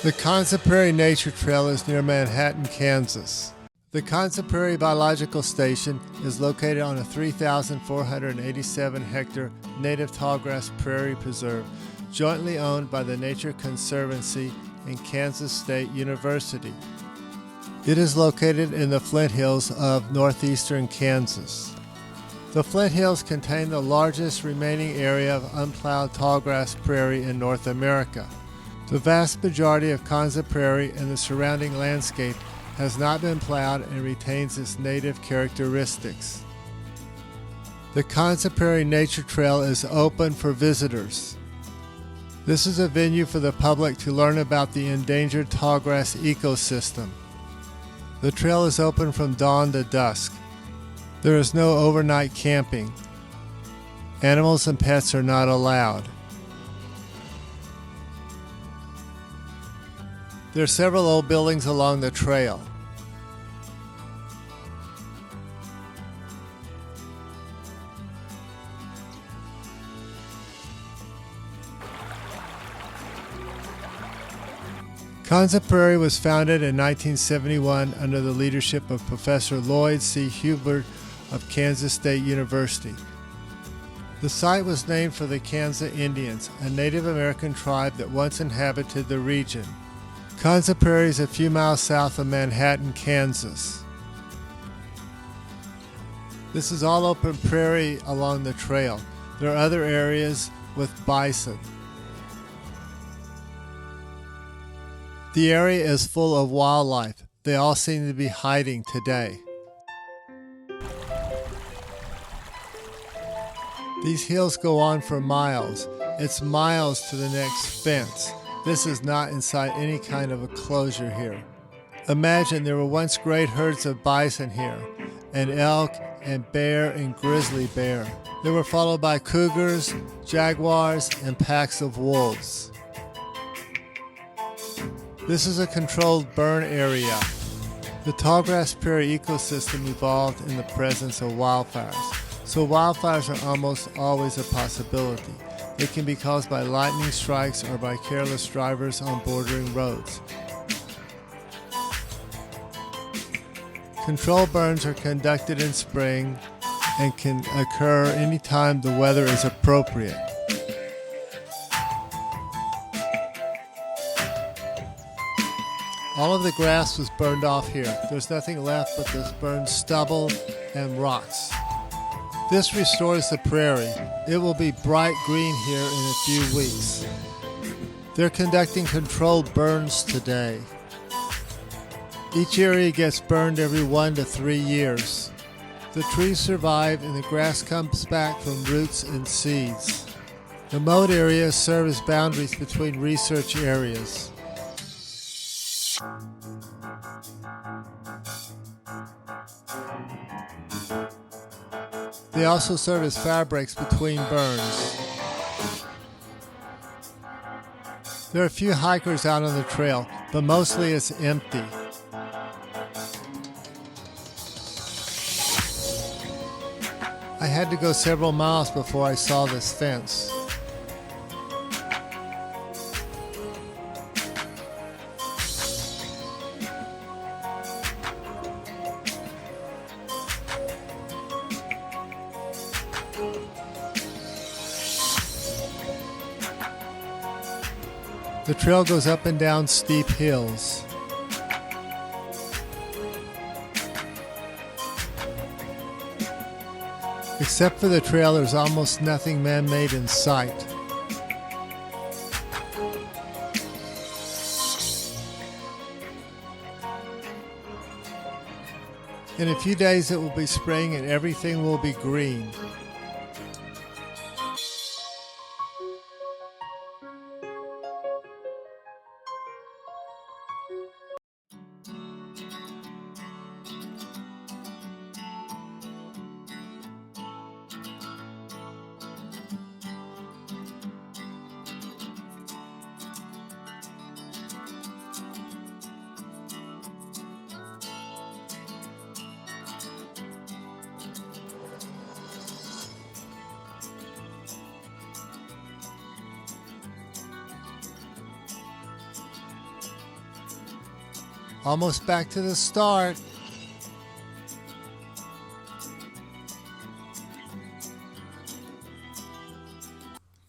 The Konza Prairie Nature Trail is near Manhattan, Kansas. The Konza Prairie Biological Station is located on a 3,487-hectare native tallgrass prairie preserve, jointly owned by the Nature Conservancy and Kansas State University. It is located in the Flint Hills of northeastern Kansas. The Flint Hills contain the largest remaining area of unplowed tallgrass prairie in North America. The vast majority of Konza Prairie and the surrounding landscape has not been plowed and retains its native characteristics. The Konza Prairie Nature Trail is open for visitors. This is a venue for the public to learn about the endangered tallgrass ecosystem. The trail is open from dawn to dusk. There is no overnight camping. Animals and pets are not allowed. There are several old buildings along the trail. Konza Prairie was founded in 1971 under the leadership of Professor Lloyd C. Hubert of Kansas State University. The site was named for the Konza Indians, a Native American tribe that once inhabited the region. Konza Prairie is a few miles south of Manhattan, Kansas. This is all open prairie along the trail. There are other areas with bison. The area is full of wildlife. They all seem to be hiding today. These hills go on for miles. It's miles to the next fence. This is not inside any kind of a closure here. Imagine there were once great herds of bison here, and elk and bear and grizzly bear. They were followed by cougars, jaguars, and packs of wolves. This is a controlled burn area. The tallgrass prairie ecosystem evolved in the presence of wildfires, so wildfires are almost always a possibility. They can be caused by lightning strikes or by careless drivers on bordering roads. Controlled burns are conducted in spring and can occur anytime the weather is appropriate. All of the grass was burned off here. There's nothing left but this burned stubble and rocks. This restores the prairie. It will be bright green here in a few weeks. They're conducting controlled burns today. Each area gets burned every 1 to 3 years. The trees survive and the grass comes back from roots and seeds. The mowed areas serve as boundaries between research areas. They also serve as fire breaks between burns. There are a few hikers out on the trail, but mostly it's empty. I had to go several miles before I saw this fence. The trail goes up and down steep hills. Except for the trail, there's almost nothing man-made in sight. In a few days it will be spring and everything will be green. Almost back to the start.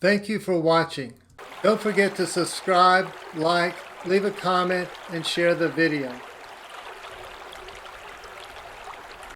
Thank you for watching. Don't forget to subscribe, like, leave a comment, and share the video.